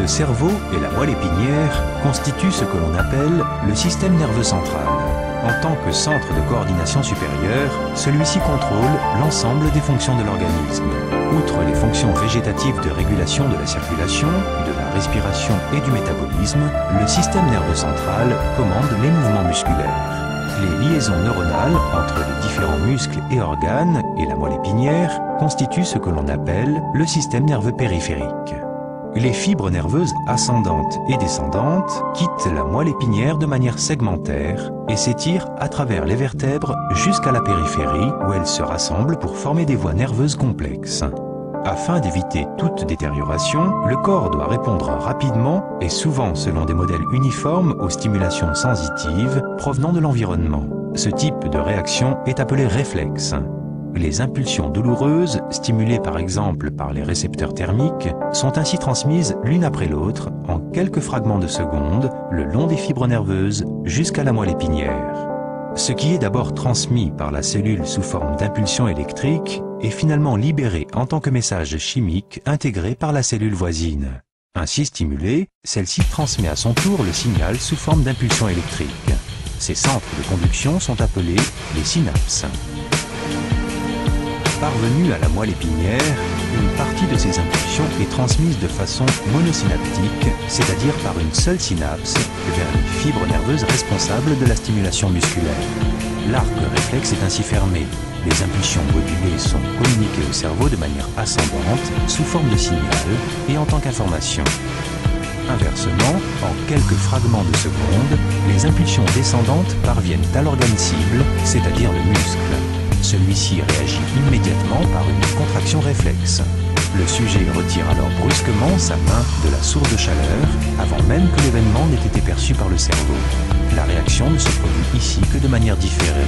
Le cerveau et la moelle épinière constituent ce que l'on appelle le système nerveux central. En tant que centre de coordination supérieure, celui-ci contrôle l'ensemble des fonctions de l'organisme. Outre les fonctions végétatives de régulation de la circulation, de la respiration et du métabolisme, le système nerveux central commande les mouvements musculaires. Les liaisons neuronales entre les différents muscles et organes et la moelle épinière constituent ce que l'on appelle le système nerveux périphérique. Les fibres nerveuses ascendantes et descendantes quittent la moelle épinière de manière segmentaire et s'étirent à travers les vertèbres jusqu'à la périphérie où elles se rassemblent pour former des voies nerveuses complexes. Afin d'éviter toute détérioration, le corps doit répondre rapidement et souvent selon des modèles uniformes aux stimulations sensitives provenant de l'environnement. Ce type de réaction est appelé réflexe. Les impulsions douloureuses, stimulées par exemple par les récepteurs thermiques, sont ainsi transmises l'une après l'autre, en quelques fragments de secondes, le long des fibres nerveuses jusqu'à la moelle épinière. Ce qui est d'abord transmis par la cellule sous forme d'impulsions électriques est finalement libéré en tant que message chimique intégré par la cellule voisine. Ainsi stimulée, celle-ci transmet à son tour le signal sous forme d'impulsions électriques. Ces centres de conduction sont appelés les synapses. Parvenue à la moelle épinière, une partie de ces impulsions est transmise de façon monosynaptique, c'est-à-dire par une seule synapse, vers les fibres nerveuses responsables de la stimulation musculaire. L'arc réflexe est ainsi fermé. Les impulsions modulées sont communiquées au cerveau de manière ascendante, sous forme de signal et en tant qu'information. Inversement, en quelques fragments de seconde, les impulsions descendantes parviennent à l'organe cible, c'est-à-dire le muscle. Celui-ci réagit immédiatement par une contraction réflexe. Le sujet retire alors brusquement sa main de la source de chaleur avant même que l'événement n'ait été perçu par le cerveau. La réaction ne se produit ici que de manière différée.